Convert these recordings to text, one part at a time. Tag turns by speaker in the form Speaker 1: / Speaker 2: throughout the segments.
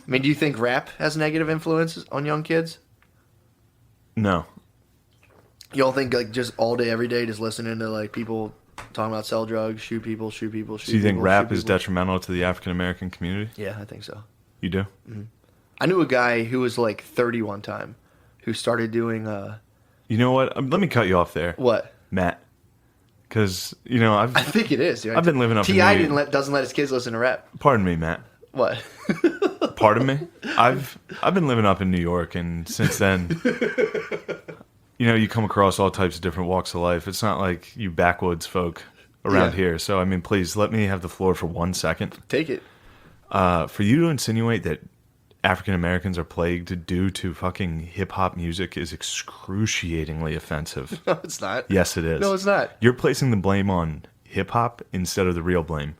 Speaker 1: mean, do you think rap has negative influences on young kids?
Speaker 2: No.
Speaker 1: You don't think like just all day, every day, just listening to like people talking about sell drugs, shoot people, shoot people, shoot people?
Speaker 2: So you think rap is detrimental to the African American community?
Speaker 1: Yeah, I think so.
Speaker 2: You do?
Speaker 1: Mm-hmm. I knew a guy who was like 30 one time who started doing...
Speaker 2: You know what? Let me cut you off there.
Speaker 1: What?
Speaker 2: Matt. Because, I
Speaker 1: think it is. Dude.
Speaker 2: I've been living up in
Speaker 1: T.I. doesn't let his kids listen to rap.
Speaker 2: Pardon me, Matt.
Speaker 1: What?
Speaker 2: Pardon me? I've been living up in New York, and since then, you come across all types of different walks of life. It's not like you backwoods folk around here. So, I mean, please, let me have the floor for 1 second.
Speaker 1: Take it.
Speaker 2: For you to insinuate that African Americans are plagued due to fucking hip-hop music is excruciatingly offensive.
Speaker 1: No, it's not.
Speaker 2: Yes, it is.
Speaker 1: No, it's not.
Speaker 2: You're placing the blame on hip-hop instead of the real blame.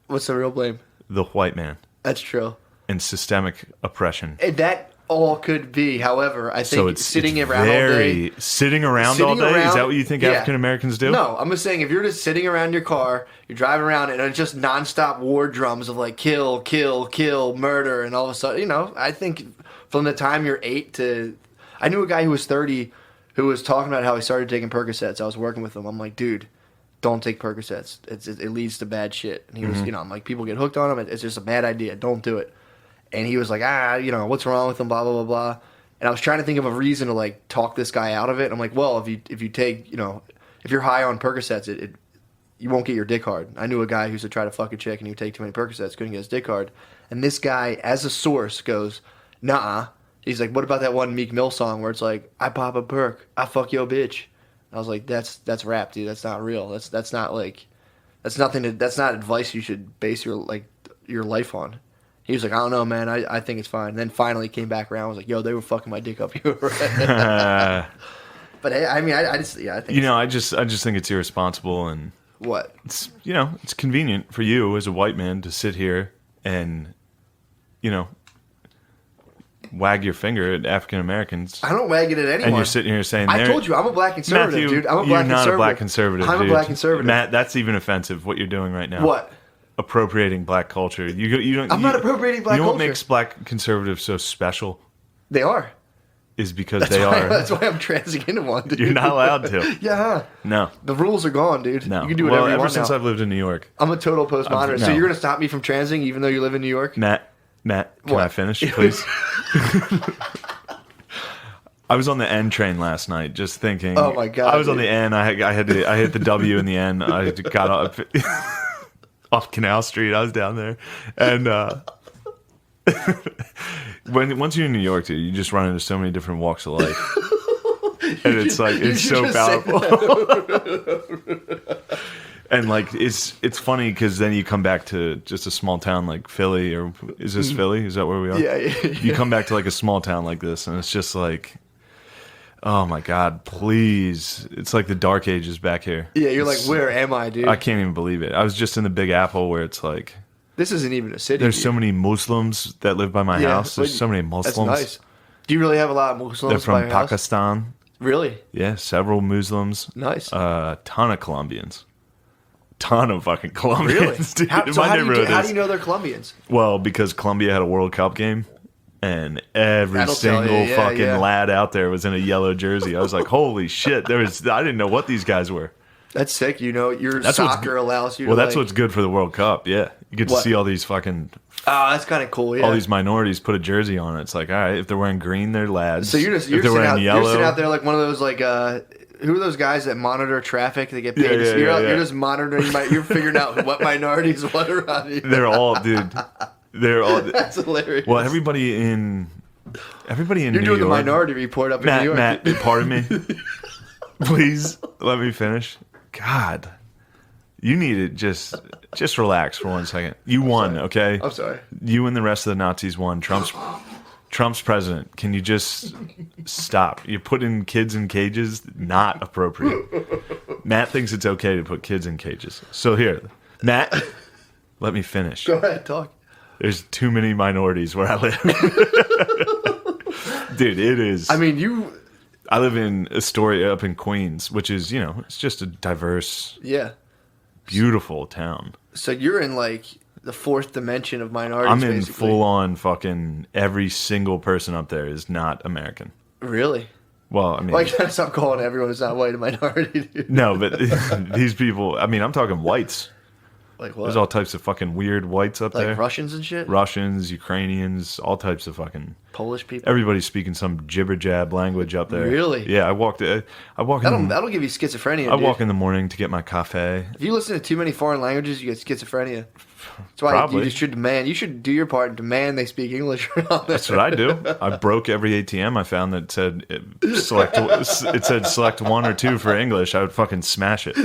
Speaker 1: What's the real blame?
Speaker 2: The white man.
Speaker 1: That's true.
Speaker 2: And systemic oppression.
Speaker 1: And that all could be. However, I think sitting around all day.
Speaker 2: Sitting around all day? Is that what you think African Americans do?
Speaker 1: No, I'm just saying if you're just sitting around your car, you're driving around, and it's just nonstop war drums of like kill, kill, kill, murder, and all of a sudden, I think from the time you're 8 to. I knew a guy who was 30 who was talking about how he started taking Percocets. I was working with him. I'm like, dude, don't take Percocets. It leads to bad shit. And he was, I'm like, people get hooked on them. It's just a bad idea. Don't do it. And he was like, what's wrong with him, blah, blah, blah, blah. And I was trying to think of a reason to, like, talk this guy out of it. I'm like, well, if you take, if you're high on Percocets, you won't get your dick hard. I knew a guy who used to try to fuck a chick and he would take too many Percocets, couldn't get his dick hard. And this guy, as a source, goes, nah. He's like, what about that one Meek Mill song where it's like, I pop a perk, I fuck your bitch. I was like, that's rap, dude. That's not real. That's not like, that's not advice you should base your life on. He was like, I don't know, man. I think it's fine. And then finally he came back around. I was like, yo, they were fucking my dick up. You were right. But hey, I mean, I think
Speaker 2: I just think it's irresponsible and
Speaker 1: what?
Speaker 2: It's it's convenient for you as a white man to sit here and wag your finger at African Americans.
Speaker 1: I don't wag it at anyone.
Speaker 2: And you're sitting here saying,
Speaker 1: I told you I'm a black conservative,
Speaker 2: Matthew,
Speaker 1: dude. I'm a black conservative.
Speaker 2: You're not a black conservative.
Speaker 1: I'm a black conservative.
Speaker 2: Matt, that's even offensive. What you're doing right now.
Speaker 1: What?
Speaker 2: Appropriating black culture. You don't.
Speaker 1: I'm not appropriating black culture.
Speaker 2: You know what makes black conservatives so special?
Speaker 1: They are.
Speaker 2: Is because they are.
Speaker 1: That's why I'm transing into one, dude.
Speaker 2: You're not allowed to.
Speaker 1: Yeah.
Speaker 2: No.
Speaker 1: The rules are gone, dude.
Speaker 2: No.
Speaker 1: You can do whatever you want
Speaker 2: ever since
Speaker 1: now.
Speaker 2: I've lived in New York.
Speaker 1: I'm a total postmodernist.
Speaker 2: No.
Speaker 1: So you're going to stop me from transing even though you live in New York?
Speaker 2: Matt, can I finish, please? I was on the N train last night, just thinking.
Speaker 1: Oh my god!
Speaker 2: I was on the N. I hit the W in the N. I got up off Canal Street. I was down there, and once you're in New York, dude, you just run into so many different walks of life, and it's so powerful. And like it's funny because then you come back to just a small town like Philly, or is this Philly? Is that where we are?
Speaker 1: Yeah.
Speaker 2: You come back to like a small town like this, and it's just like, oh my god, please! It's like the Dark Ages back here.
Speaker 1: Yeah, you're like, where am I, dude?
Speaker 2: I can't even believe it. I was just in the Big Apple, where it's like,
Speaker 1: this isn't even a city.
Speaker 2: There's so many Muslims that live by my house. There's so many Muslims.
Speaker 1: That's nice. Do you really have a lot of Muslims?
Speaker 2: They're from
Speaker 1: by your
Speaker 2: Pakistan.
Speaker 1: House? Really?
Speaker 2: Yeah, several Muslims.
Speaker 1: Nice.
Speaker 2: Ton of Colombians. Ton of fucking Colombians.
Speaker 1: Really?
Speaker 2: Dude,
Speaker 1: how do you know they're Colombians?
Speaker 2: Well, because Colombia had a World Cup game, and every single fucking lad out there was in a yellow jersey. I was like, holy shit! I didn't know what these guys were.
Speaker 1: That's sick. Soccer allows you.
Speaker 2: Well, that's what's good for the World Cup. Yeah, you get to see all these fucking.
Speaker 1: Oh, that's kind of cool. Yeah.
Speaker 2: All these minorities put a jersey on it. It's like, all right, if they're wearing green, they're lads.
Speaker 1: So you're sitting out there like one of those like. Who are those guys that monitor traffic? They get paid. You're just monitoring. You're figuring out what minorities what around you.
Speaker 2: They're all, dude. They're all.
Speaker 1: That's hilarious.
Speaker 2: Well, everybody in New York.
Speaker 1: You're doing the Minority Report up in New York.
Speaker 2: Matt, pardon me. Please let me finish. God, you need to just relax for 1 second. You won, okay?
Speaker 1: I'm sorry.
Speaker 2: You and the rest of the Nazis won. Trump's president. Can you just stop? You're putting kids in cages. Not appropriate. Matt thinks it's okay to put kids in cages. So here, Matt, let me finish.
Speaker 1: Go ahead, talk.
Speaker 2: There's too many minorities where I live. Dude, it is.
Speaker 1: I mean,
Speaker 2: I live in Astoria up in Queens, which is, it's just a diverse, beautiful town.
Speaker 1: So you're in like the fourth dimension of minorities.
Speaker 2: I'm in
Speaker 1: basically.
Speaker 2: full on fucking every single person up there is not American.
Speaker 1: Really?
Speaker 2: Well, I mean,
Speaker 1: Why can't I stop calling everyone who's not white a minority? Dude?
Speaker 2: no, but these people. I mean, I'm talking whites.
Speaker 1: Like what?
Speaker 2: There's all types of fucking weird whites up
Speaker 1: like
Speaker 2: there.
Speaker 1: Russians and shit.
Speaker 2: Russians, Ukrainians, all types of fucking.
Speaker 1: Polish people.
Speaker 2: Everybody's speaking some jibber jab language up there.
Speaker 1: Really?
Speaker 2: Yeah, I walk.
Speaker 1: That'll give you schizophrenia.
Speaker 2: I
Speaker 1: dude.
Speaker 2: walk in the morning to get my cafe.
Speaker 1: If you listen to too many foreign languages, you get schizophrenia. That's why
Speaker 2: Probably.
Speaker 1: you should demand. You should do your part and demand they speak English.
Speaker 2: That's what I do. I broke every ATM I found that said select 1 or 2 for English. I would fucking smash it.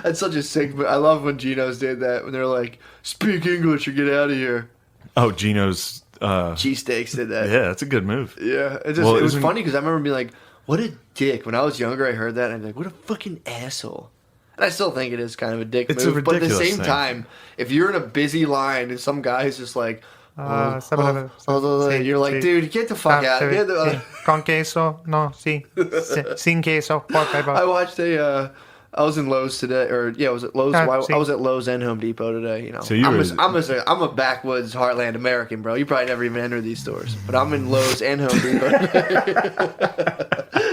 Speaker 1: That's such a sick. I love when Geno's did that when they're like, "Speak English or get out of here."
Speaker 2: Oh, Gino's.
Speaker 1: Cheesesteaks did that.
Speaker 2: Yeah, that's a good move.
Speaker 1: Yeah, it was funny because I remember being like, "What a dick!" When I was younger, I heard that and I'd be like, "What a fucking asshole." And I still think it is kind of a dick
Speaker 2: It's
Speaker 1: move.
Speaker 2: a
Speaker 1: But at the
Speaker 2: ridiculous
Speaker 1: same
Speaker 2: thing.
Speaker 1: time, if you're in a busy line and some guy's just like, you're like, dude, get the fuck out.
Speaker 3: Con queso, no, sí. Sin queso, por favor.
Speaker 1: I watched I was in Lowe's today, or yeah, I was at Lowe's. I was at Lowe's and Home Depot today. You know,
Speaker 2: So
Speaker 1: I'm a backwoods heartland American, bro. You probably never even entered these stores, but I'm in Lowe's and Home Depot.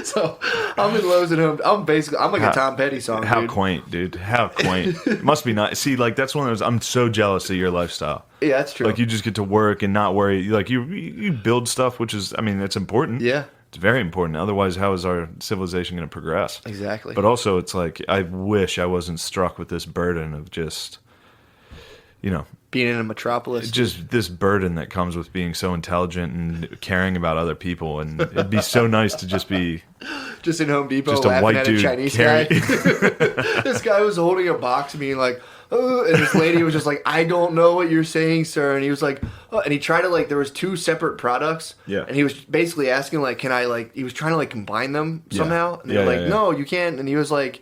Speaker 1: So I'm in Lowe's and Home. I'm like a Tom Petty song.
Speaker 2: How
Speaker 1: dude.
Speaker 2: quaint, dude. How quaint. It must be nice. See, like, that's one of those. I'm so jealous of your lifestyle.
Speaker 1: Yeah, that's true.
Speaker 2: Like, you just get to work and not worry. Like, you build stuff, which is, I mean, that's important.
Speaker 1: Yeah.
Speaker 2: It's very important. Otherwise, how is our civilization going to progress?
Speaker 1: Exactly.
Speaker 2: But also, it's like, I wish I wasn't struck with this burden of just,
Speaker 1: being in a metropolis.
Speaker 2: just this burden that comes with being so intelligent and caring about other people. And it'd be so nice to just be
Speaker 1: just in Home Depot
Speaker 2: just a
Speaker 1: laughing
Speaker 2: white
Speaker 1: at
Speaker 2: dude
Speaker 1: a Chinese guy. This guy was holding a box being like, oh, and this lady was just like, I don't know what you're saying, sir. And he was like, oh, and he tried to there was 2 separate products.
Speaker 2: Yeah.
Speaker 1: And he was basically asking can I he was trying to combine them somehow. And they were
Speaker 2: Yeah.
Speaker 1: no, you can't. And he was like,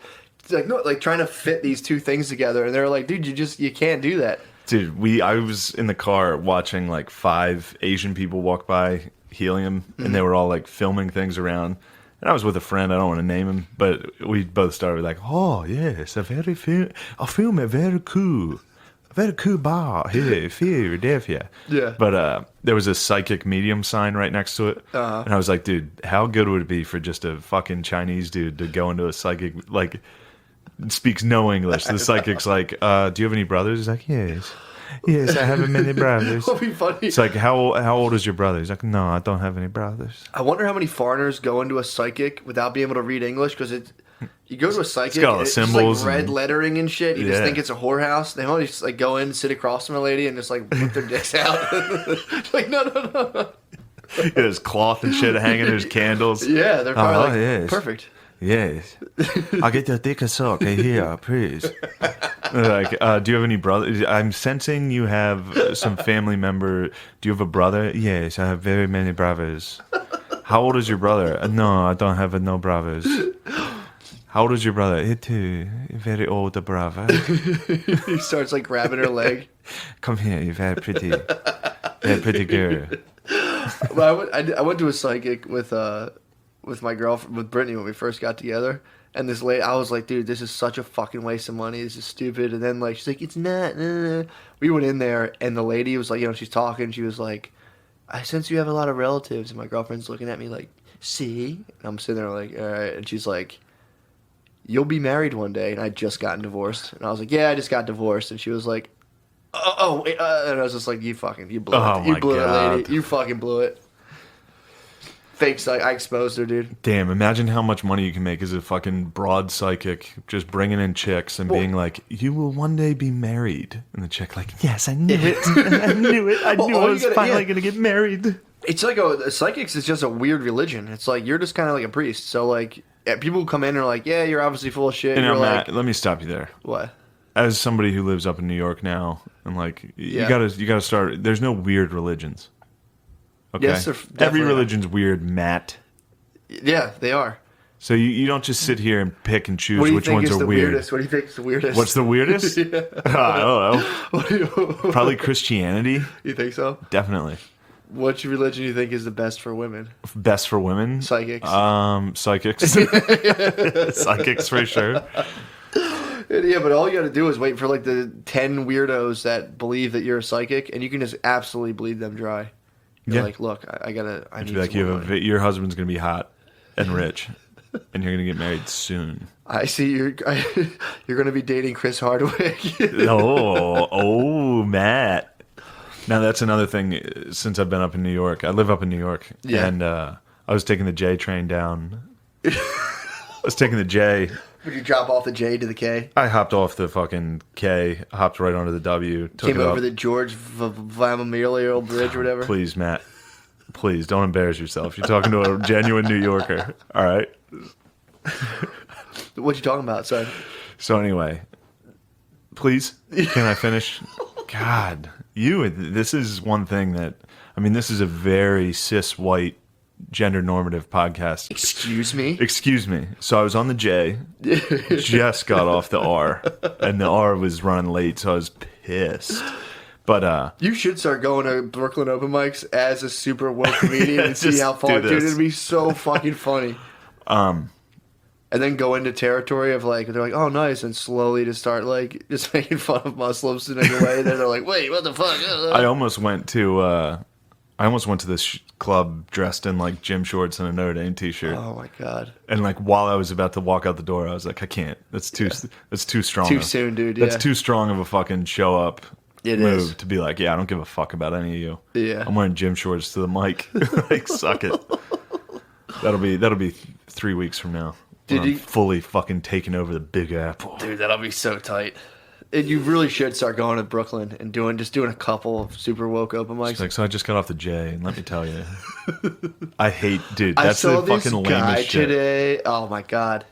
Speaker 1: no, trying to fit these 2 things together. And they were like, dude, you can't do that.
Speaker 2: Dude, I was in the car watching 5 Asian people walk by helium, and they were all filming things around. And I was with a friend. I don't want to name him, but we both started oh yes, a film very cool bar here in Philadelphia.
Speaker 1: Yeah.
Speaker 2: But there was a psychic medium sign right next to it, and I was like, dude, how good would it be for just a fucking Chinese dude to go into a psychic speaks no English. The psychic's like, do you have any brothers? He's like, yes, I have many brothers.
Speaker 1: It'll be funny.
Speaker 2: It's like, how old is your brother? He's like, no, I don't have any brothers.
Speaker 1: I wonder how many foreigners go into a psychic without being able to read English because you go to a psychic,
Speaker 2: got all the
Speaker 1: it's
Speaker 2: symbols
Speaker 1: just red
Speaker 2: and-
Speaker 1: lettering and shit. You just
Speaker 2: Yeah.
Speaker 1: think it's a whorehouse. They only just go in, sit across from a lady, and just whip their dicks out. No.
Speaker 2: There's cloth and shit hanging. There's candles.
Speaker 1: Yeah, they're probably
Speaker 2: yes.
Speaker 1: perfect.
Speaker 2: Yes. I'll get your dick a sock here, please. Do you have any brothers? I'm sensing you have some family member. Do you have a brother? Yes, I have very many brothers. How old is your brother? No, I don't have no brothers. How old is your brother? He too, very old brother.
Speaker 1: He starts grabbing her leg.
Speaker 2: Come here, you're very pretty girl.
Speaker 1: But I went to a psychic with my girlfriend, with Brittany, when we first got together. And this lady, I was like, dude, this is such a fucking waste of money. This is stupid. And then she's like, it's not. We went in there, and the lady was like, she's talking. She was like, I sense you have a lot of relatives. And my girlfriend's looking at me like, see? And I'm sitting there like, all right. And she's like, you'll be married one day. And I just gotten divorced. And I was like, yeah, I just got divorced. And she was like, wait, and I was just like, you blew it.
Speaker 2: Oh,
Speaker 1: You
Speaker 2: my
Speaker 1: blew it,
Speaker 2: God.
Speaker 1: lady. You fucking blew it. Fake psych. I exposed her, dude.
Speaker 2: Damn, imagine how much money you can make as a fucking broad psychic, just bringing in chicks and being like, you will one day be married. And the chick yes, I knew it. I knew it. I knew I was finally going to get married.
Speaker 1: It's psychics is just a weird religion. It's you're just kind of like a priest. So people come in and are like, yeah, you're obviously full of shit.
Speaker 2: And
Speaker 1: you're
Speaker 2: Matt, let me stop you there.
Speaker 1: What?
Speaker 2: As somebody who lives up in New York now, and you gotta start. There's no weird religions. Okay,
Speaker 1: Yes, there
Speaker 2: every
Speaker 1: definitely are.
Speaker 2: religion's weird, Matt.
Speaker 1: Yeah, they are.
Speaker 2: So you don't just sit here and pick and choose
Speaker 1: What do you
Speaker 2: which
Speaker 1: think
Speaker 2: ones
Speaker 1: is
Speaker 2: are
Speaker 1: the
Speaker 2: weird.
Speaker 1: weirdest? What do you think is the weirdest?
Speaker 2: What's the weirdest? I don't know. Probably Christianity.
Speaker 1: You think so?
Speaker 2: Definitely.
Speaker 1: Which religion do you think is the best for women?
Speaker 2: Best for women?
Speaker 1: Psychics.
Speaker 2: Psychics. Psychics for sure.
Speaker 1: Yeah, but all you got to do is wait for like the 10 weirdos that believe that you're a psychic, and you can just absolutely bleed them dry. You're like, look, I need
Speaker 2: Be like,
Speaker 1: some more money.
Speaker 2: your husband's gonna be hot and rich, and you're gonna get married soon.
Speaker 1: I see you're going to be dating Chris Hardwick.
Speaker 2: Matt. Now that's another thing. Since I've been up in New York, I live up in New York, and I was taking the J train down. I was taking the J.
Speaker 1: Would you drop off the J to the K?
Speaker 2: I hopped off the fucking K, hopped right onto the W.
Speaker 1: Came over the George Vlamamelial Bridge or whatever.
Speaker 2: Please, Matt. Please, don't embarrass yourself. You're talking to a genuine New Yorker. All right?
Speaker 1: What you talking about, son?
Speaker 2: So anyway, please, can I finish? God, this is one thing that, I mean, this is a very cis white gender normative podcast.
Speaker 1: Excuse me?
Speaker 2: Excuse me. So I was on the J, just got off the R, and the R was running late, so I was pissed. But
Speaker 1: you should start going to Brooklyn open mics as a super woke comedian and see how far, dude. It'd be so fucking funny. And then go into territory of like, they're like, oh, nice, and slowly just start like just making fun of Muslims in a way. Then they're like, wait, what the fuck?
Speaker 2: I almost went to this club dressed in like gym shorts and a Notre Dame t-shirt.
Speaker 1: Oh my god!
Speaker 2: And like while I was about to walk out the door, I was like, I can't. That's too strong.
Speaker 1: Too soon, dude.
Speaker 2: That's too strong of a fucking show up.
Speaker 1: Move
Speaker 2: to be like, yeah, I don't give a fuck about any of you.
Speaker 1: Yeah,
Speaker 2: I'm wearing gym shorts to the mic. Like, suck it. That'll be 3 weeks from now.
Speaker 1: Did you
Speaker 2: fully fucking taking over the Big Apple?
Speaker 1: Dude, that'll be so tight. And you really should start going to Brooklyn and doing a couple of super woke open mics.
Speaker 2: Like, so I just got off the J, and let me tell you, I hate, dude.
Speaker 1: I
Speaker 2: That's
Speaker 1: saw
Speaker 2: the
Speaker 1: this
Speaker 2: fucking
Speaker 1: guy
Speaker 2: lamest shit.
Speaker 1: Today. Oh my god.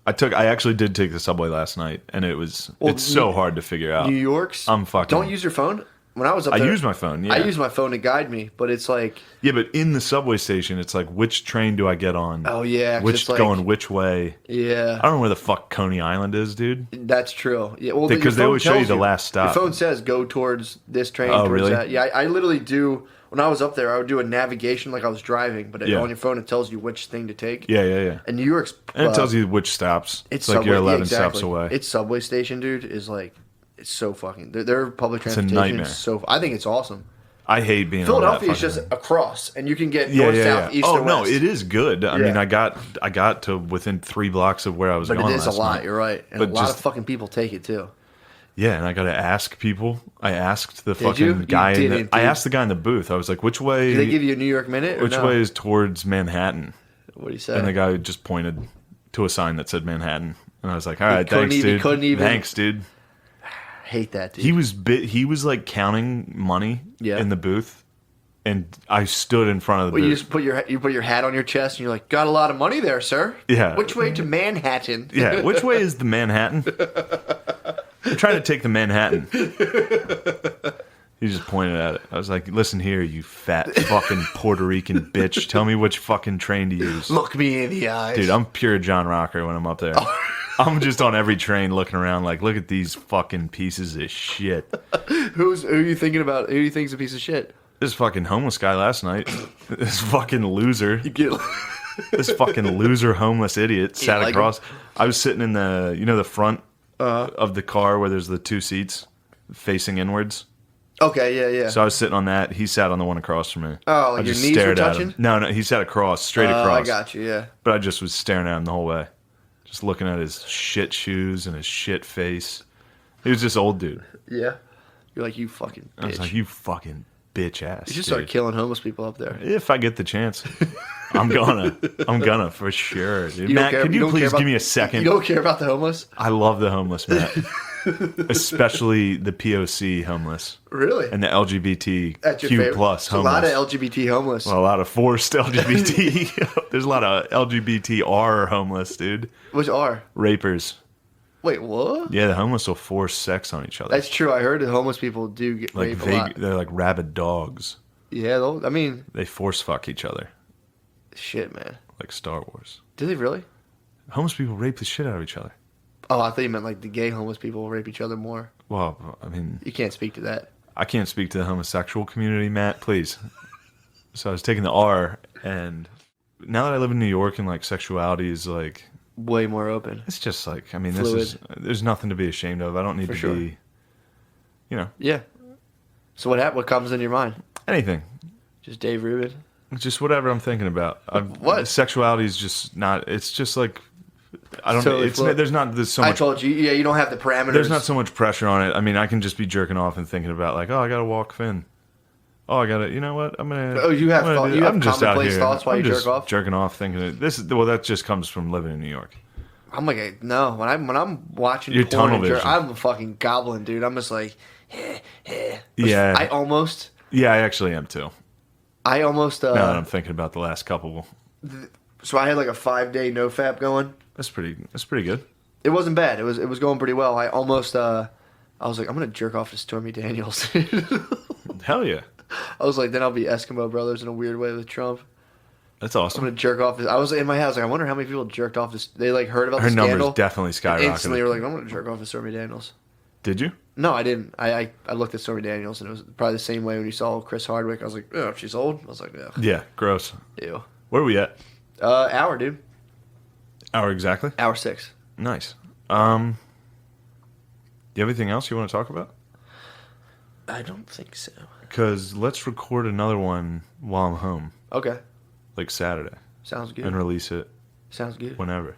Speaker 2: I actually did take the subway last night, and it's so hard to figure out.
Speaker 1: New York's. Don't use your phone. When I was up there,
Speaker 2: I use my phone. Yeah,
Speaker 1: I use my phone to guide me, but it's like
Speaker 2: but in the subway station, it's like, which train do I get on?
Speaker 1: Oh yeah,
Speaker 2: which going which way?
Speaker 1: Yeah,
Speaker 2: I don't know where the fuck Coney Island is, dude.
Speaker 1: That's true. Yeah, well,
Speaker 2: because they always show you the last stop.
Speaker 1: Your phone says go towards this train.
Speaker 2: Oh really?
Speaker 1: That. Yeah, I literally do. When I was up there, I would do a navigation like I was driving, but on your phone it tells you which thing to take.
Speaker 2: Yeah.
Speaker 1: And New York's
Speaker 2: and it tells you which stops. It's like you're 11 stops away.
Speaker 1: Its subway station, dude, is like. It's so fucking. Their public transportation is so. I think it's awesome.
Speaker 2: I hate being.
Speaker 1: Philadelphia is just across, and you can get north, south, east, and west.
Speaker 2: Oh no, it is good. I mean, I got to within 3 blocks of where I was going.
Speaker 1: But it is
Speaker 2: last
Speaker 1: a lot.
Speaker 2: night.
Speaker 1: You're right, and a lot of fucking people take it too.
Speaker 2: Yeah, and I got to ask people. I asked the fucking guy. I asked the guy in the booth. I was like, "Which way?"
Speaker 1: Did they give you a New York minute?
Speaker 2: Which way is towards Manhattan?
Speaker 1: What do you say?
Speaker 2: And the guy just pointed to a sign that said Manhattan, and I was like, "All right, thanks,
Speaker 1: dude.
Speaker 2: Thanks, dude."
Speaker 1: Hate that dude.
Speaker 2: He was like counting money in the booth, and I stood in front of the booth.
Speaker 1: You just put your hat on your chest and you're like, got a lot of money there, sir.
Speaker 2: Yeah.
Speaker 1: Which way to Manhattan?
Speaker 2: Yeah. Which way is the Manhattan? I'm trying to take the Manhattan. He just pointed at it. I was like, listen here, you fat fucking Puerto Rican bitch. Tell me which fucking train to use.
Speaker 1: Look me in the eyes.
Speaker 2: Dude, I'm pure John Rocker when I'm up there. I'm just on every train looking around like, look at these fucking pieces of shit.
Speaker 1: Who are you thinking about? Who do you think's a piece of shit?
Speaker 2: This fucking homeless guy last night. This fucking loser. This fucking loser homeless idiot sat across. I was sitting in the front of the car where there's the 2 seats facing inwards.
Speaker 1: Okay, yeah.
Speaker 2: So I was sitting on that. He sat on the one across from me.
Speaker 1: Oh, like your knees were touching?
Speaker 2: No, he sat straight across.
Speaker 1: I got you, yeah.
Speaker 2: But I just was staring at him the whole way. Just looking at his shit shoes and his shit face. He was just old dude.
Speaker 1: Yeah. You're like, you fucking bitch.
Speaker 2: I was like, you fucking bitch ass.
Speaker 1: You should start killing homeless people up there.
Speaker 2: If I get the chance. I'm gonna for sure, dude. Matt, could you please give me a second?
Speaker 1: You don't care about the homeless?
Speaker 2: I love the homeless, Matt. Especially the POC homeless.
Speaker 1: Really?
Speaker 2: And the LGBTQ plus homeless.
Speaker 1: A lot of LGBT homeless.
Speaker 2: Well, a lot of forced LGBT. There's a lot of LGBTR homeless, dude.
Speaker 1: Which are?
Speaker 2: Rapers.
Speaker 1: Wait, what?
Speaker 2: Yeah, the homeless will force sex on each other.
Speaker 1: That's true. I heard the homeless people do get raped a lot.
Speaker 2: They're like rabid dogs.
Speaker 1: Yeah,
Speaker 2: they force fuck each other.
Speaker 1: Shit, man.
Speaker 2: Like Star Wars.
Speaker 1: Do they really?
Speaker 2: Homeless people rape the shit out of each other.
Speaker 1: Oh, I thought you meant like the gay homeless people rape each other more.
Speaker 2: Well, I mean...
Speaker 1: You can't speak to that.
Speaker 2: I can't speak to the homosexual community, Matt, please. So I was taking the R, and now that I live in New York and like sexuality is like
Speaker 1: way more open.
Speaker 2: It's just like, I mean,
Speaker 1: Fluid.
Speaker 2: there's nothing to be ashamed of. I don't need
Speaker 1: For
Speaker 2: to
Speaker 1: sure.
Speaker 2: be, you know,
Speaker 1: Yeah. So what comes in your mind?
Speaker 2: anything.
Speaker 1: Just Dave Rubin?
Speaker 2: Just whatever I'm thinking about.
Speaker 1: What?
Speaker 2: Sexuality is just not, it's just like, I don't
Speaker 1: Totally
Speaker 2: it's
Speaker 1: fluid.
Speaker 2: there's so
Speaker 1: I
Speaker 2: much,
Speaker 1: told you, yeah, you don't have the parameters.
Speaker 2: there's not so much pressure on it. I mean, I can just be jerking off and thinking about like, oh, I got to walk Finn. Oh, I got to, you know what? I'm going to.
Speaker 1: Oh, you have thought- you have
Speaker 2: I'm just out
Speaker 1: commonplace
Speaker 2: here.
Speaker 1: thoughts while
Speaker 2: I'm
Speaker 1: you
Speaker 2: just
Speaker 1: jerk off?
Speaker 2: jerking off thinking well, that just comes from living in New York.
Speaker 1: I'm like, no. When I'm watching
Speaker 2: Your
Speaker 1: porn
Speaker 2: tunnel
Speaker 1: and
Speaker 2: vision.
Speaker 1: I'm a fucking goblin, dude. I'm just like,
Speaker 2: Yeah.
Speaker 1: I almost,
Speaker 2: Yeah, I actually am too.
Speaker 1: now
Speaker 2: Now that I'm thinking about the last couple.
Speaker 1: so I had like a 5-day nofap going.
Speaker 2: That's pretty good.
Speaker 1: It wasn't bad. It was going pretty well. I almost, I was like, I'm gonna jerk off to Stormy Daniels.
Speaker 2: Hell yeah.
Speaker 1: I was like, then I'll be Eskimo Brothers in a weird way with Trump.
Speaker 2: That's
Speaker 1: I'm
Speaker 2: awesome.
Speaker 1: gonna jerk off. I was in my house like, I wonder how many people jerked off this. They like heard about
Speaker 2: Her
Speaker 1: the
Speaker 2: numbers
Speaker 1: scandal.
Speaker 2: definitely
Speaker 1: Instantly
Speaker 2: skyrocketed.
Speaker 1: were like, I'm gonna jerk off to Stormy Daniels.
Speaker 2: Did you?
Speaker 1: No, I didn't. I looked at Stormy Daniels and it was probably the same way when you saw Chris Hardwick. I was like, oh, she's old. I was like, yeah,
Speaker 2: Yeah, gross.
Speaker 1: ew.
Speaker 2: Where are we at?
Speaker 1: Hour, dude.
Speaker 2: Hour exactly?
Speaker 1: Hour 6.
Speaker 2: Nice. Do you have anything else you want to talk about?
Speaker 1: I don't think so.
Speaker 2: Because let's record another one while I'm home,
Speaker 1: Okay,
Speaker 2: like Saturday,
Speaker 1: sounds good.
Speaker 2: and release it
Speaker 1: Sounds good.
Speaker 2: whenever.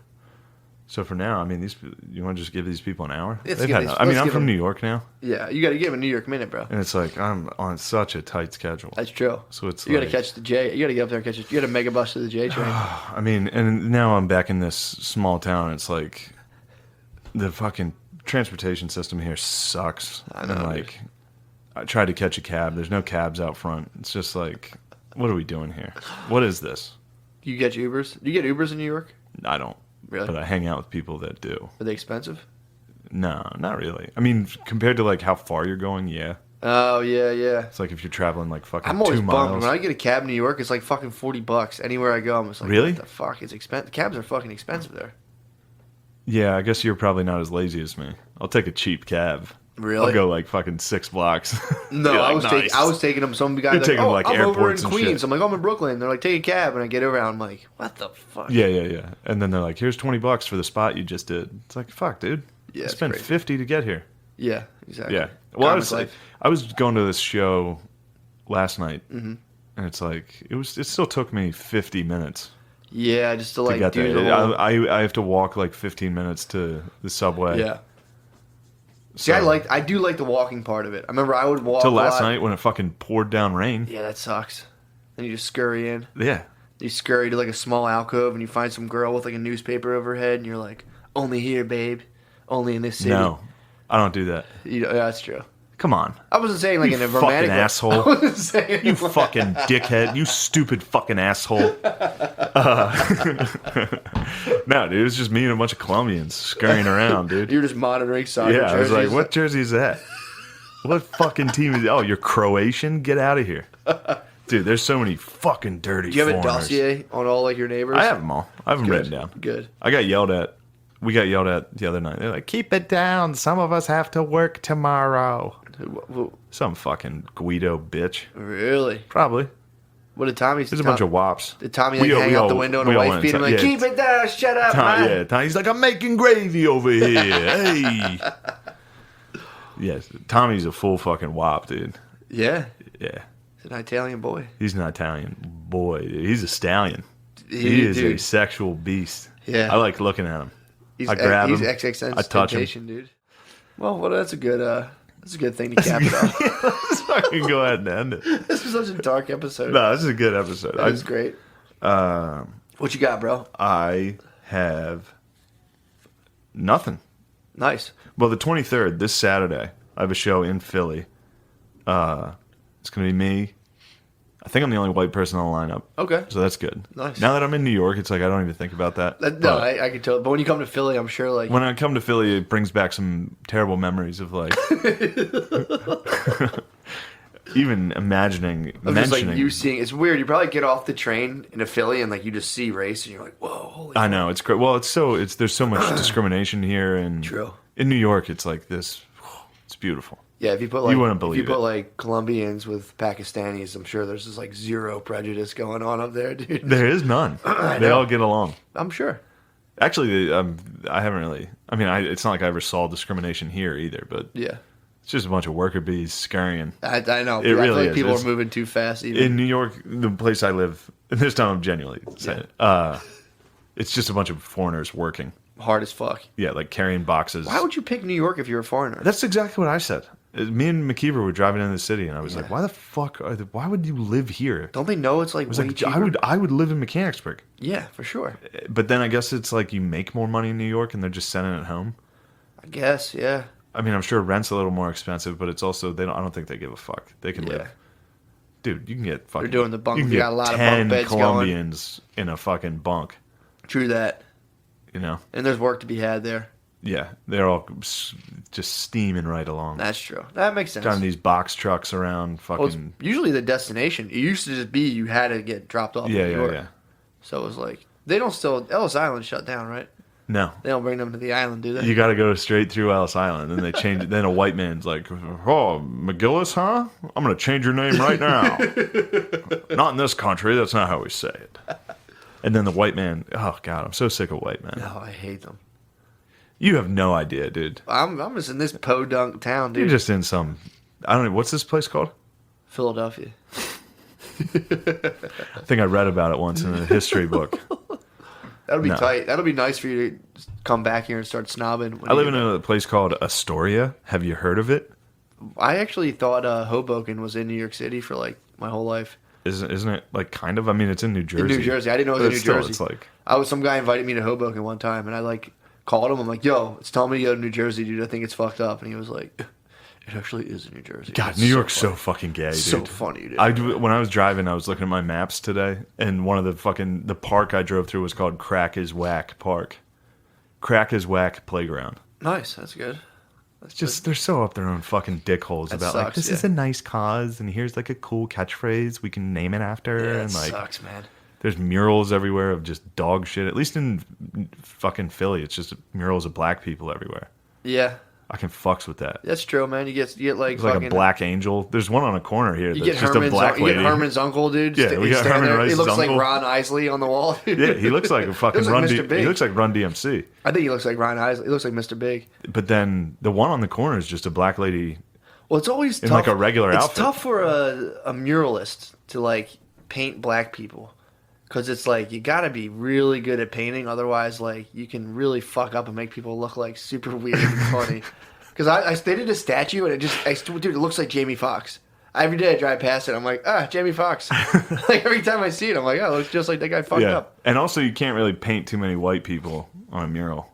Speaker 2: So for now, I mean, you want to just give these people an hour?
Speaker 1: Let's
Speaker 2: They've
Speaker 1: give
Speaker 2: had
Speaker 1: these-
Speaker 2: I mean,
Speaker 1: let's
Speaker 2: I'm
Speaker 1: give
Speaker 2: from
Speaker 1: them-
Speaker 2: New York now,
Speaker 1: Yeah, you got to give him a New York minute, bro.
Speaker 2: and it's like I'm on such a tight schedule.
Speaker 1: That's true.
Speaker 2: So it's
Speaker 1: You got to
Speaker 2: like-
Speaker 1: catch the J. You got to get up there and catch it. You got to mega bus to the J train.
Speaker 2: I mean, and now I'm back in this small town. It's like the fucking transportation system here sucks.
Speaker 1: I know,
Speaker 2: And like, I tried to catch a cab. There's no cabs out front. It's just like, what are we doing here? What is this?
Speaker 1: You get Ubers? Do you get Ubers in New York?
Speaker 2: I don't.
Speaker 1: Really?
Speaker 2: But I hang out with people that do.
Speaker 1: Are they expensive?
Speaker 2: No, not really. I mean, compared to like how far you're going, yeah.
Speaker 1: Oh yeah, yeah.
Speaker 2: It's like if you're traveling like fucking
Speaker 1: I'm always
Speaker 2: 2
Speaker 1: bummed
Speaker 2: miles.
Speaker 1: when I get a cab in New York. It's like fucking $40 anywhere I go. I'm just like,
Speaker 2: Really?
Speaker 1: What the fuck? It's expensive. Cabs are fucking expensive there.
Speaker 2: Yeah, I guess you're probably not as lazy as me. I'll take a cheap cab.
Speaker 1: Really?
Speaker 2: I'll go like fucking 6 blocks.
Speaker 1: No,
Speaker 2: Be like,
Speaker 1: I was taking them. Some guy
Speaker 2: You're
Speaker 1: like,
Speaker 2: taking them,
Speaker 1: oh,
Speaker 2: like,
Speaker 1: I'm over in
Speaker 2: airports and
Speaker 1: Queens.
Speaker 2: shit.
Speaker 1: I'm like, I'm in Brooklyn. They're like, take a cab, and I get over, and I'm like, what the fuck?
Speaker 2: Yeah. And then they're like, here's $20 for the spot you just did. It's like, fuck, dude.
Speaker 1: Yeah,
Speaker 2: I
Speaker 1: it's
Speaker 2: spent
Speaker 1: crazy.
Speaker 2: 50 to get here.
Speaker 1: Yeah, exactly.
Speaker 2: Yeah. Well,
Speaker 1: Comic life.
Speaker 2: I was going to this show last night,
Speaker 1: Mm-hmm.
Speaker 2: and it's like, it still took me 50 minutes
Speaker 1: Yeah, just to
Speaker 2: to
Speaker 1: like
Speaker 2: get
Speaker 1: do
Speaker 2: there.
Speaker 1: the whole.
Speaker 2: I have to walk like 15 minutes to the subway.
Speaker 1: Yeah. See, I do like the walking part of it. I remember I would walk
Speaker 2: Till
Speaker 1: a
Speaker 2: last
Speaker 1: lot.
Speaker 2: night when it fucking poured down rain.
Speaker 1: Yeah, that sucks. Then you just scurry in.
Speaker 2: Yeah.
Speaker 1: You scurry to like a small alcove, and you find some girl with like a newspaper over her head, and you're like, only here, babe. Only in this city.
Speaker 2: No, I don't do that.
Speaker 1: You know, yeah, that's true.
Speaker 2: Come on.
Speaker 1: I wasn't saying like
Speaker 2: You
Speaker 1: in a
Speaker 2: fucking
Speaker 1: romantic way.
Speaker 2: asshole.
Speaker 1: I wasn't saying
Speaker 2: You fucking dickhead. You stupid fucking asshole. No, dude, it was just me and a bunch of Colombians scurrying around, dude.
Speaker 1: You're just monitoring soccer
Speaker 2: Yeah, I was like,
Speaker 1: jerseys.
Speaker 2: what jersey is that? What fucking team is Oh, you're Croatian? Get out of here. Dude, there's so many fucking dirty
Speaker 1: Do you have a
Speaker 2: foreigners.
Speaker 1: dossier on all like your neighbors?
Speaker 2: I have them all. I have them
Speaker 1: Good.
Speaker 2: written down.
Speaker 1: Good.
Speaker 2: I got yelled at. We got yelled at the other night. They're like, keep it down. Some of us have to work tomorrow. Some fucking Guido bitch.
Speaker 1: Really?
Speaker 2: Probably.
Speaker 1: What did Tommy say?
Speaker 2: There's a bunch of wops.
Speaker 1: Did Tommy like hang out the window and a wife beat him like, keep it down, shut up, man.
Speaker 2: He's like, I'm making gravy over here. Hey. Yes, Tommy's a full fucking wop, dude.
Speaker 1: Yeah.
Speaker 2: Yeah.
Speaker 1: He's an Italian boy.
Speaker 2: He's an Italian boy, dude. He's a stallion.
Speaker 1: He
Speaker 2: is a
Speaker 1: dude.
Speaker 2: sexual beast.
Speaker 1: Yeah.
Speaker 2: I like looking at him.
Speaker 1: He's,
Speaker 2: I grab
Speaker 1: he's
Speaker 2: him.
Speaker 1: XXX
Speaker 2: I touch him.
Speaker 1: temptation, dude. Well, that's a good thing to cap it off.
Speaker 2: Let's fucking go ahead and end it.
Speaker 1: This was such a dark episode.
Speaker 2: No, this is a good episode.
Speaker 1: That was great. What you got, bro?
Speaker 2: I have nothing.
Speaker 1: Nice.
Speaker 2: Well, the 23rd, this Saturday, I have a show in Philly. It's going to be me. I think I'm the only white person on the lineup.
Speaker 1: Okay.
Speaker 2: So that's good.
Speaker 1: Nice.
Speaker 2: Now that I'm in New York, it's like I don't even think about that.
Speaker 1: No,
Speaker 2: But
Speaker 1: I can tell. But when you come to Philly, I'm sure like
Speaker 2: when I come to Philly, it brings back some terrible memories of like even imagining,
Speaker 1: I'm just like
Speaker 2: mentioning.
Speaker 1: you seeing. It's weird. You probably get off the train in a Philly and like you just see race and you're like, whoa, holy.
Speaker 2: I know it's great. Well, there's so much discrimination here, and
Speaker 1: True.
Speaker 2: in New York, it's like this. It's beautiful.
Speaker 1: Yeah, if you put like
Speaker 2: You wouldn't
Speaker 1: if you
Speaker 2: believe
Speaker 1: put
Speaker 2: it.
Speaker 1: like Colombians with Pakistanis, I'm sure there's just like zero prejudice going on up there, dude.
Speaker 2: There is none. They
Speaker 1: know.
Speaker 2: all get along.
Speaker 1: I'm sure.
Speaker 2: Actually, I haven't really. I mean, it's not like I ever saw discrimination here either, but
Speaker 1: Yeah.
Speaker 2: it's just a bunch of worker bees scurrying.
Speaker 1: I know.
Speaker 2: It
Speaker 1: I
Speaker 2: really
Speaker 1: feel like
Speaker 2: is.
Speaker 1: people
Speaker 2: It's-
Speaker 1: are moving too fast. Even.
Speaker 2: In New York, the place I live, and this time I'm genuinely saying it, it's just a bunch of foreigners working.
Speaker 1: Hard as fuck.
Speaker 2: Yeah, like carrying boxes.
Speaker 1: Why would you pick New York if you're a foreigner?
Speaker 2: That's exactly what I said. Me and McKeever were driving into the city, and I was like, "Why the fuck? Why would you live here?"
Speaker 1: Don't they know it's like
Speaker 2: I was
Speaker 1: way
Speaker 2: like,
Speaker 1: cheaper?
Speaker 2: I would live in Mechanicsburg,
Speaker 1: Yeah, for sure.
Speaker 2: but then I guess it's like you make more money in New York, and they're just sending it home.
Speaker 1: I guess. Yeah.
Speaker 2: I mean, I'm sure rent's a little more expensive, but it's also I don't think they give a fuck. They can
Speaker 1: Yeah.
Speaker 2: live. Dude, you can get fucking.
Speaker 1: doing the bunk-
Speaker 2: You can
Speaker 1: you
Speaker 2: get
Speaker 1: got a lot of
Speaker 2: 10
Speaker 1: bunk beds going.
Speaker 2: Colombians in a fucking bunk.
Speaker 1: True that.
Speaker 2: You know.
Speaker 1: And there's work to be had there.
Speaker 2: Yeah, they're all just steaming right along.
Speaker 1: That's true. That makes sense.
Speaker 2: Driving these box trucks around,
Speaker 1: Well, it's
Speaker 2: fucking.
Speaker 1: usually the destination. It used to just be you had to get dropped off
Speaker 2: Yeah,
Speaker 1: in New
Speaker 2: yeah,
Speaker 1: York.
Speaker 2: yeah.
Speaker 1: So it was like they don't still Ellis Island shut down, right?
Speaker 2: No,
Speaker 1: They don't bring them to the island, do they?
Speaker 2: you got to go straight through Ellis Island, and they change it. Then a white man's like, "Oh, McGillis, huh? I'm gonna change your name right now." Not in this country. That's not how we say it. And then the white man. Oh God, I'm so sick of white men.
Speaker 1: No, I hate them.
Speaker 2: You have no idea, dude.
Speaker 1: I'm just in this podunk town,
Speaker 2: You're
Speaker 1: dude.
Speaker 2: just in some. I don't know. What's this place called?
Speaker 1: Philadelphia.
Speaker 2: I think I read about it once in a history book.
Speaker 1: That'll be
Speaker 2: No.
Speaker 1: tight. That'll be nice for you to come back here and start snobbing. when
Speaker 2: I
Speaker 1: you
Speaker 2: live in
Speaker 1: get
Speaker 2: a place called Astoria. Have you heard of it?
Speaker 1: back. I actually thought Hoboken was in New York City for like my whole life.
Speaker 2: Isn't it like kind of? I mean, it's in New Jersey.
Speaker 1: In New Jersey, I didn't know it
Speaker 2: But
Speaker 1: was in New
Speaker 2: still,
Speaker 1: Jersey.
Speaker 2: It's like
Speaker 1: Some guy invited me to Hoboken one time, and I like called him. I'm like, "Yo, it's telling me to go to New Jersey, dude. I think it's fucked up." And he was like, "It actually is in New Jersey."
Speaker 2: God,
Speaker 1: It's
Speaker 2: New York's
Speaker 1: funny.
Speaker 2: so fucking gay, dude.
Speaker 1: So funny, dude.
Speaker 2: When I was driving, I was looking at my maps today, and one of the park I drove through was called Crack is Whack Park. Crack is Whack Playground.
Speaker 1: Nice, that's good.
Speaker 2: It's just they're so up their own fucking dickholes about like
Speaker 1: sucks,
Speaker 2: this
Speaker 1: yeah.
Speaker 2: is a nice cause, and here's like a cool catchphrase we can name it after,
Speaker 1: Yeah,
Speaker 2: and
Speaker 1: it
Speaker 2: like
Speaker 1: sucks, man.
Speaker 2: there's murals everywhere of just dog shit. At least in fucking Philly, it's just murals of black people everywhere.
Speaker 1: Yeah,
Speaker 2: I can fucks with that.
Speaker 1: that's true, man. You get like
Speaker 2: It's like
Speaker 1: fucking
Speaker 2: a black angel. There's one on a corner here
Speaker 1: You
Speaker 2: that's
Speaker 1: get
Speaker 2: just
Speaker 1: Herman's,
Speaker 2: a black
Speaker 1: you
Speaker 2: lady.
Speaker 1: get Herman's uncle, dude.
Speaker 2: Yeah, we
Speaker 1: He's
Speaker 2: got
Speaker 1: standing
Speaker 2: Herman
Speaker 1: there.
Speaker 2: Rice's
Speaker 1: He looks
Speaker 2: uncle.
Speaker 1: like Ron Isley on the wall. Dude.
Speaker 2: Yeah, he looks like a fucking
Speaker 1: like
Speaker 2: Run.
Speaker 1: Mr. Big.
Speaker 2: He looks like Run DMC.
Speaker 1: I think he looks like Ron Isley. He looks like Mr. Big.
Speaker 2: But then the one on the corner is just a black lady.
Speaker 1: Well, it's always
Speaker 2: In,
Speaker 1: tough.
Speaker 2: like, a regular
Speaker 1: it's
Speaker 2: outfit.
Speaker 1: tough for a muralist to like paint black people because it's like you got to be really good at painting. Otherwise, like you can really fuck up and make people look like super weird and funny. Because they did a statue and dude, it looks like Jamie Foxx. Every day I drive past it, I'm like, Jamie Foxx. Like every time I see it, I'm like, oh, it looks just like that guy fucked up.
Speaker 2: And also you can't really paint too many white people on a mural.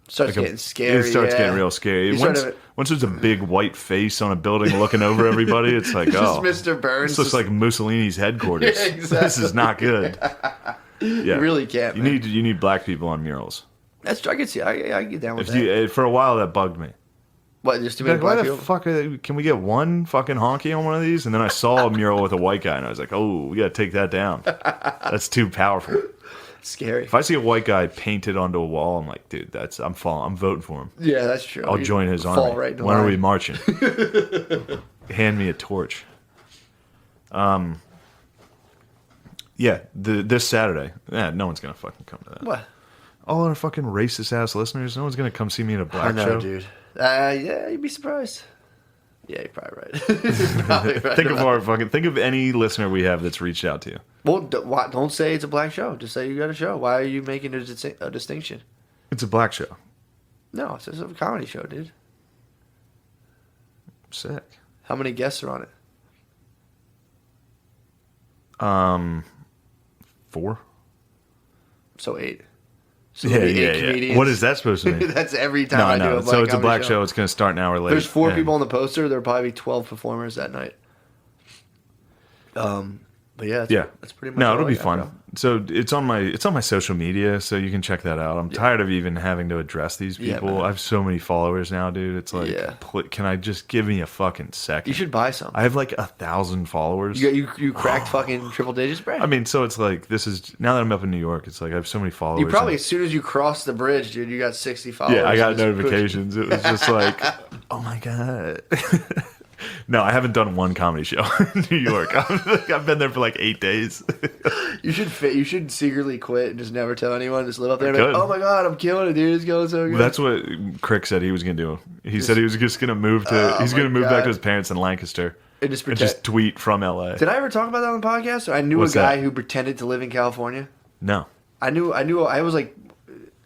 Speaker 1: Starts getting scary.
Speaker 2: It starts
Speaker 1: yeah.
Speaker 2: getting real scary.
Speaker 1: You
Speaker 2: Once,
Speaker 1: sort of-
Speaker 2: once there's a big white face on a building looking over everybody, it's like,
Speaker 1: Just
Speaker 2: oh,
Speaker 1: Mr. Burns.
Speaker 2: this looks like Mussolini's headquarters.
Speaker 1: Yeah, exactly.
Speaker 2: This is not good. Yeah.
Speaker 1: You really can't.
Speaker 2: You
Speaker 1: man.
Speaker 2: need black people on murals.
Speaker 1: That's true. I can see. I get down with
Speaker 2: If
Speaker 1: that.
Speaker 2: you for a while that bugged me.
Speaker 1: What? Just too many
Speaker 2: Like, why
Speaker 1: black
Speaker 2: the
Speaker 1: people?
Speaker 2: fuck can we get one fucking honky on one of these? And then I saw a mural with a white guy, and I was like, oh, we gotta take that down. That's too powerful.
Speaker 1: Scary.
Speaker 2: If I see a white guy painted onto a wall, I'm like, dude, I'm voting for him.
Speaker 1: Yeah, that's true.
Speaker 2: I'll
Speaker 1: You
Speaker 2: join his
Speaker 1: fall
Speaker 2: army.
Speaker 1: right in
Speaker 2: When are
Speaker 1: line.
Speaker 2: we marching? Hand me a torch. Yeah, this Saturday. Yeah, no one's gonna fucking come to that.
Speaker 1: What?
Speaker 2: All our fucking racist ass listeners. No one's gonna come see me in a
Speaker 1: I
Speaker 2: black
Speaker 1: know,
Speaker 2: show.
Speaker 1: dude. Yeah, you'd be surprised. Yeah, you're probably right. You're probably right
Speaker 2: Think of
Speaker 1: about-
Speaker 2: think of any listener we have that's reached out to you.
Speaker 1: Well, don't say it's a black show. Just say you got a show. Why are you making a distinction?
Speaker 2: It's a black show.
Speaker 1: No, it's just a comedy show, dude.
Speaker 2: Sick.
Speaker 1: How many guests are on it?
Speaker 2: 4.
Speaker 1: So 8. So
Speaker 2: Yeah,
Speaker 1: there'll be
Speaker 2: yeah,
Speaker 1: 8
Speaker 2: yeah.
Speaker 1: comedians.
Speaker 2: What is that supposed to mean?
Speaker 1: That's every time I do a
Speaker 2: No.
Speaker 1: black
Speaker 2: So it's a
Speaker 1: comedy
Speaker 2: black show. It's going to start an hour later.
Speaker 1: There's 4
Speaker 2: Yeah.
Speaker 1: people on the poster. There'll probably be 12 performers that night. But yeah, that's pretty much.
Speaker 2: No,
Speaker 1: all
Speaker 2: it'll
Speaker 1: I
Speaker 2: be
Speaker 1: got,
Speaker 2: fun.
Speaker 1: bro.
Speaker 2: So it's on my social media, so you can check that out. I'm tired of even having to address these
Speaker 1: Yeah,
Speaker 2: people.
Speaker 1: man.
Speaker 2: I have so many followers now, dude. It's like,
Speaker 1: Yeah.
Speaker 2: can I just give me a fucking second?
Speaker 1: You should buy some.
Speaker 2: I have like 1,000 followers.
Speaker 1: You cracked fucking triple digits, Brad.
Speaker 2: I mean, so it's like now that I'm up in New York, it's like I have so many followers.
Speaker 1: you probably
Speaker 2: and-
Speaker 1: as soon as you cross the bridge, dude, you got 60 followers.
Speaker 2: yeah, I got
Speaker 1: Just push-
Speaker 2: notifications. It was just like, oh my god. No, I haven't done one comedy show in New York. I've been there for like 8 days.
Speaker 1: You should secretly quit and just never tell anyone. Just live up there and be like,
Speaker 2: Good.
Speaker 1: oh my god, I'm killing it, dude. It's going so good.
Speaker 2: That's what Crick said he was gonna do. He said he was just gonna move to. He's
Speaker 1: my
Speaker 2: gonna move back
Speaker 1: God.
Speaker 2: to his parents in Lancaster
Speaker 1: And just
Speaker 2: and
Speaker 1: pretend.
Speaker 2: just tweet from LA.
Speaker 1: Did I ever talk about that on the podcast? I knew
Speaker 2: What's
Speaker 1: a guy
Speaker 2: that?
Speaker 1: who pretended to live in California.
Speaker 2: No.
Speaker 1: I was like,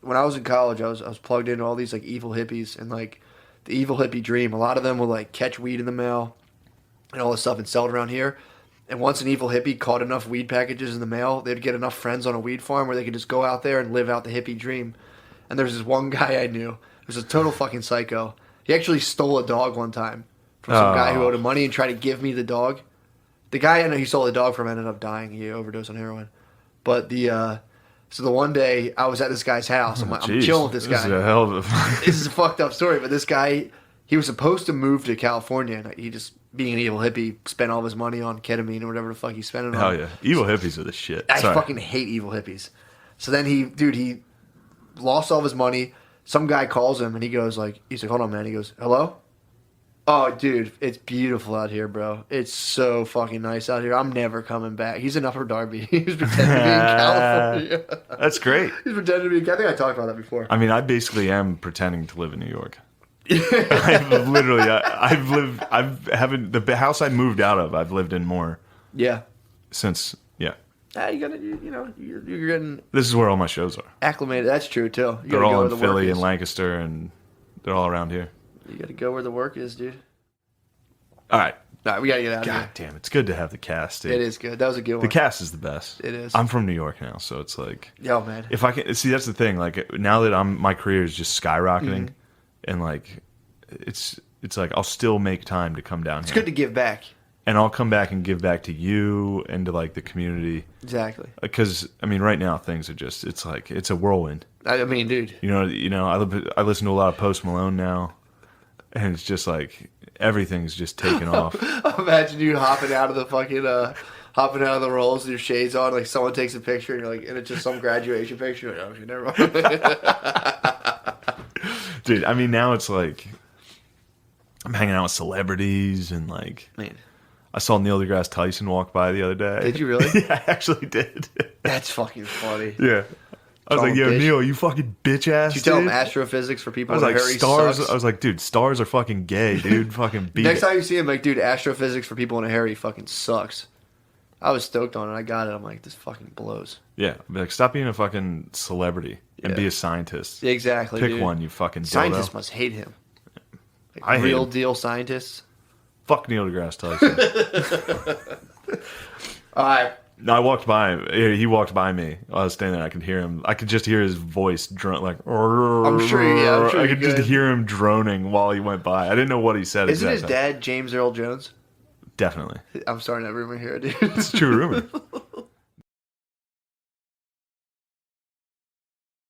Speaker 1: when I was in college, I was plugged into all these like evil hippies and like the evil hippie dream. A lot of them would like catch weed in the mail and all this stuff and sell it around here. And once an evil hippie caught enough weed packages in the mail, they'd get enough friends on a weed farm where they could just go out there and live out the hippie dream. And there was this one guy I knew who was a total fucking psycho. He actually stole a dog one time from some guy who owed him money and tried to give me the dog. The guy I know he stole the dog from ended up dying. He overdosed on heroin. But so the one day I was at this guy's house. I'm
Speaker 2: Jeez,
Speaker 1: chilling with this
Speaker 2: This is
Speaker 1: guy.
Speaker 2: a hell of a.
Speaker 1: This is a fucked up story, but this guy, he was supposed to move to California, and he just, being an evil hippie, spent all of his money on ketamine or whatever the fuck he spent it on.
Speaker 2: Hell yeah, evil hippies are the shit.
Speaker 1: I
Speaker 2: Sorry.
Speaker 1: fucking hate evil hippies. So then he lost all of his money. Some guy calls him, and he's like, hold on, man. He goes, hello? Oh, dude, it's beautiful out here, bro. It's so fucking nice out here. I'm never coming back. He's in Upper Darby. He was pretending to be in California.
Speaker 2: That's great.
Speaker 1: He's pretending to be. I think I talked about that before.
Speaker 2: I mean, I basically am pretending to live in New York. I've literally, the house I moved out of, I've lived in more
Speaker 1: Yeah.
Speaker 2: since, yeah.
Speaker 1: You gotta, you're getting
Speaker 2: This is where all my shows are.
Speaker 1: acclimated. That's true too. You
Speaker 2: They're
Speaker 1: gotta go
Speaker 2: all
Speaker 1: where
Speaker 2: in
Speaker 1: the work
Speaker 2: Philly
Speaker 1: is.
Speaker 2: and Lancaster, and they're all around here.
Speaker 1: You gotta go where the work is, dude.
Speaker 2: All right.
Speaker 1: All right, we gotta get out of
Speaker 2: God
Speaker 1: here.
Speaker 2: damn, it's good to have the cast, dude.
Speaker 1: It is good. That was a good one.
Speaker 2: The cast is the best.
Speaker 1: It is.
Speaker 2: I'm from New York now, so it's like,
Speaker 1: Yo, man.
Speaker 2: if I can see, that's the thing. Like now that my career is just skyrocketing,
Speaker 1: Mm-hmm.
Speaker 2: and like it's like I'll still make time to come down
Speaker 1: It's
Speaker 2: here,
Speaker 1: good to give back.
Speaker 2: and I'll come back and give back to you and to like the community.
Speaker 1: Exactly.
Speaker 2: Because I mean, right now things are just, it's like it's a whirlwind.
Speaker 1: I mean, dude.
Speaker 2: You know, I listen to a lot of Post Malone now, and it's just like everything's just taken off.
Speaker 1: Imagine you hopping out of the fucking, hopping out of the rolls with your shades on. Like someone takes a picture and you're like, and it's just some graduation picture. You're like, oh, okay, never mind.
Speaker 2: Dude, I mean, now it's like I'm hanging out with celebrities, and like
Speaker 1: Man,
Speaker 2: I saw Neil deGrasse Tyson walk by the other day.
Speaker 1: did you really?
Speaker 2: Yeah, I actually did.
Speaker 1: That's fucking funny.
Speaker 2: Yeah. I was
Speaker 1: Call
Speaker 2: like,
Speaker 1: him
Speaker 2: yo,
Speaker 1: bitch.
Speaker 2: Neil, you fucking bitch ass.
Speaker 1: Did you tell him
Speaker 2: dude.
Speaker 1: astrophysics for people
Speaker 2: I was
Speaker 1: in
Speaker 2: like,
Speaker 1: Harry
Speaker 2: stars.
Speaker 1: sucks?
Speaker 2: I was like, dude, stars are fucking gay, dude. Fucking beat
Speaker 1: Next
Speaker 2: it.
Speaker 1: time you see him, like, dude, astrophysics for people in a Harry fucking sucks. I was stoked on it. I got it. I'm like, this fucking blows.
Speaker 2: Yeah, be like, stop being a fucking celebrity and
Speaker 1: Yeah.
Speaker 2: be a scientist.
Speaker 1: Yeah, exactly.
Speaker 2: Pick
Speaker 1: dude.
Speaker 2: one, you fucking
Speaker 1: Scientists
Speaker 2: dildo.
Speaker 1: must hate him. Like,
Speaker 2: I hate
Speaker 1: real
Speaker 2: him.
Speaker 1: deal scientists.
Speaker 2: Fuck Neil deGrasse Tyson.
Speaker 1: All right.
Speaker 2: No, I walked by him. He walked by me. I was standing there. I could hear him. I could just hear his voice drone like.
Speaker 1: I'm sure
Speaker 2: I
Speaker 1: you
Speaker 2: could just
Speaker 1: could.
Speaker 2: hear him droning while he went by. I didn't know what he said.
Speaker 1: Isn't his
Speaker 2: exactly.
Speaker 1: dad James Earl Jones?
Speaker 2: Definitely.
Speaker 1: I'm starting that rumor here, dude.
Speaker 2: It's a true rumor.